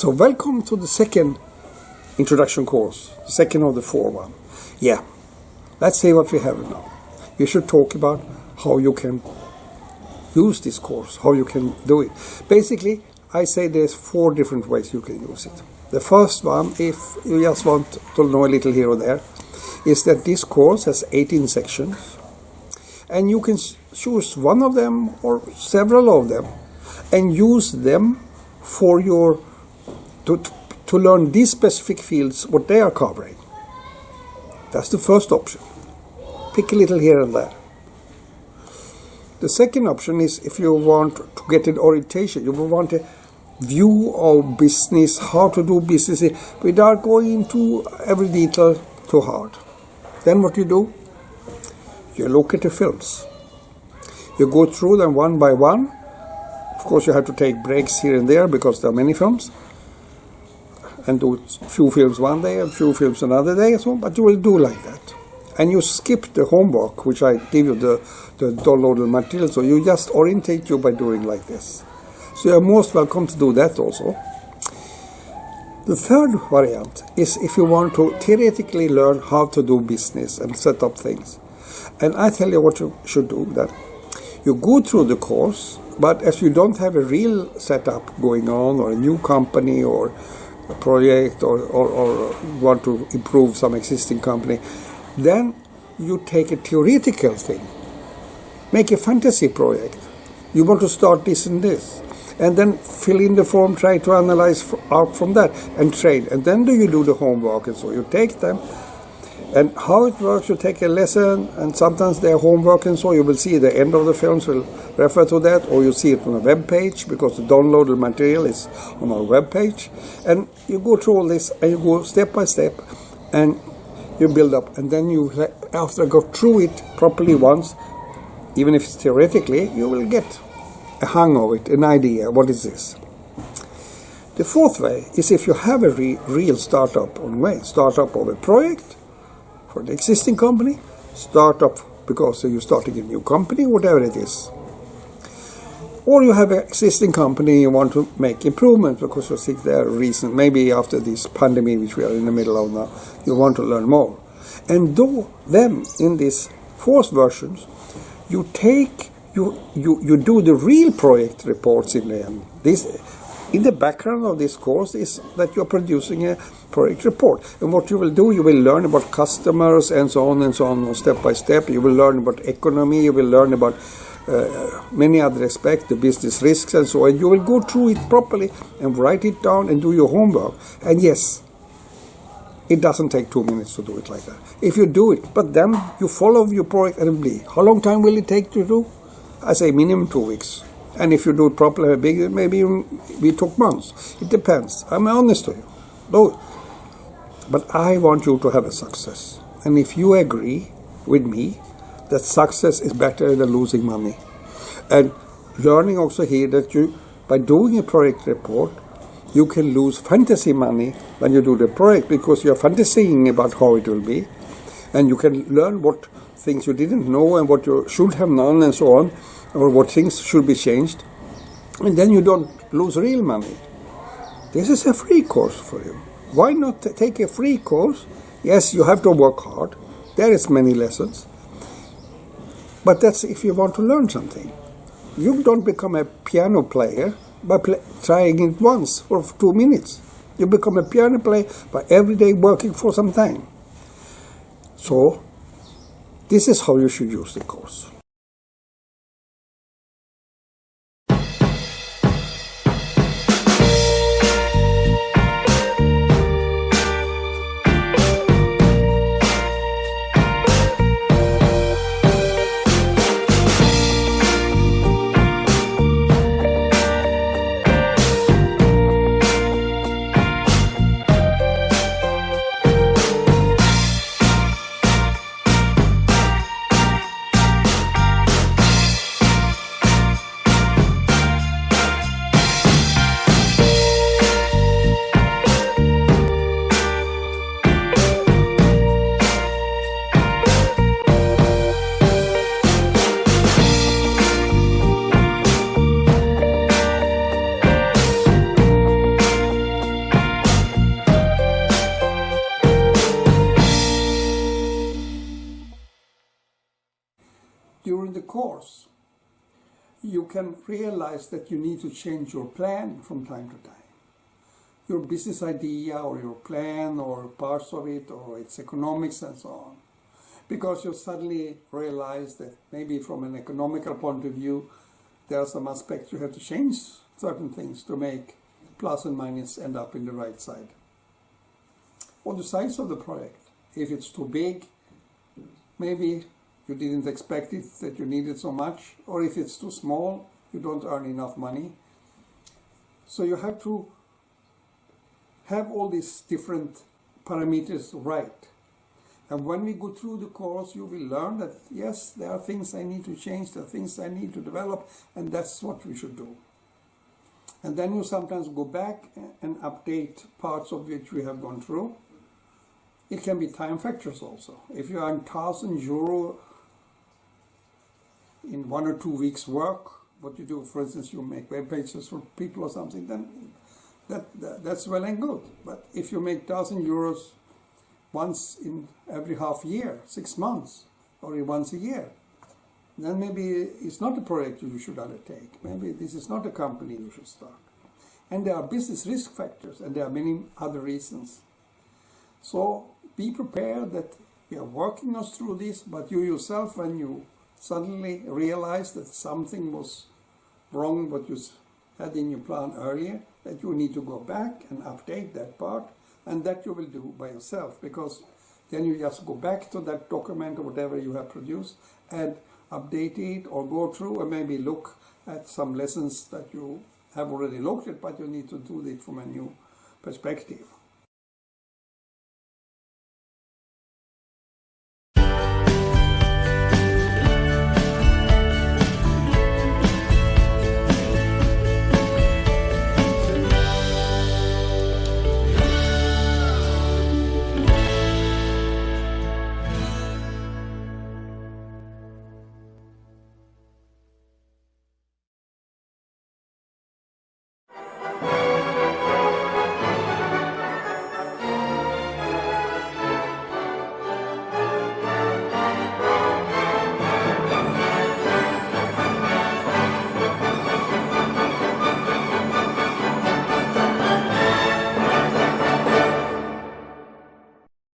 So welcome to the second introduction course, the second of the one. Yeah, let's see what we have now. We should talk about how you can use this course, how you can do it. Basically, I say there's 4 different ways you can use it. The first one, if you just want to know a little here or there, is that this course has 18 sections, and you can choose one of them or several of them and use them for your to learn these specific fields, what they are covering. That's the first option. Pick a little here and there. The second option is if you want to get an orientation, you want a view of business, how to do business without going into every detail too hard. Then what you do? You look at the films. You go through them one by one. Of course, you have to take breaks here and there because there are many films. And do a few films one day, a few films another day, and so on. But you will do like that. And you skip the homework, which I give you the downloaded material. So you just orientate you by doing like this. So you are most welcome to do that also. The third variant is if you want to theoretically learn how to do business and set up things. And I tell you what you should do, that you go through the course, but as you don't have a real setup going on, or a new company, or a project, or want to improve some existing company, then you take a theoretical thing. Make a fantasy project. You want to start this and this. And then fill in the form, try to analyze out from that, and train. And then you do the homework, and so you take them. And how it works, you take a lesson, and sometimes their homework, and so you will see the end of the films will refer to that, or you see it on a web page, because the downloaded material is on our web page. And you go through all this, and you go step by step, and you build up. And then you, after go through it properly once, even if it's theoretically, you will get a hang of it, an idea, what is this? The fourth way is if you have a real startup of a project for the existing company, startup because you're starting a new company, whatever it is. Or you have an existing company, you want to make improvements because you think there are reasons, maybe after this pandemic which we are in the middle of now, you want to learn more. And then in these 4 versions, you do the real project reports in the end. In the background of this course is that you're producing a project report. And what you will do, you will learn about customers and so on, step by step. You will learn about economy, you will learn about many other aspects, the business risks and so on. You will go through it properly and write it down and do your homework. And yes, it doesn't take 2 minutes to do it like that. If you do it, but then you follow your project and how long time will it take to do? I say minimum 2 weeks. And if you do it properly, maybe we took months. It depends. I'm honest to you. No. But I want you to have a success. And if you agree with me that success is better than losing money. And learning also here that you, by doing a project report, you can lose fantasy money when you do the project because you're fantasying about how it will be. And you can learn what things you didn't know and what you should have known and so on, or what things should be changed. And then you don't lose real money. This is a free course for you. Why not take a free course? Yes, you have to work hard. There is many lessons. But that's if you want to learn something. You don't become a piano player by trying it once for 2 minutes. You become a piano player by every day working for some time. So, this is how you should use the course. during the course, you can realize that you need to change your plan from time to time. Your business idea or your plan or parts of it or its economics and so on. Because you suddenly realize that maybe from an economical point of view, there are some aspects you have to change certain things to make plus and minus end up in the right side. Or the size of the project. If it's too big, maybe you didn't expect it, that you needed so much. Or if it's too small, you don't earn enough money. So you have to have all these different parameters right. And when we go through the course, you will learn that, yes, there are things I need to change, there are things I need to develop, and that's what we should do. And then you sometimes go back and update parts of which we have gone through. It can be time factors also. If you earn €1,000 in 1 or 2 weeks' work, what you do, for instance, you make web pages for people or something, then that's well and good. But if you make €1,000 once in every half year, 6 months, or once a year, then maybe it's not a project you should undertake. Maybe this is not a company you should start. And there are business risk factors, and there are many other reasons. So be prepared that we are working us through this, but you yourself, when you suddenly realize that something was wrong, what you had in your plan earlier, that you need to go back and update that part, and that you will do by yourself, because then you just go back to that document or whatever you have produced and update it or go through and maybe look at some lessons that you have already looked at, but you need to do it from a new perspective.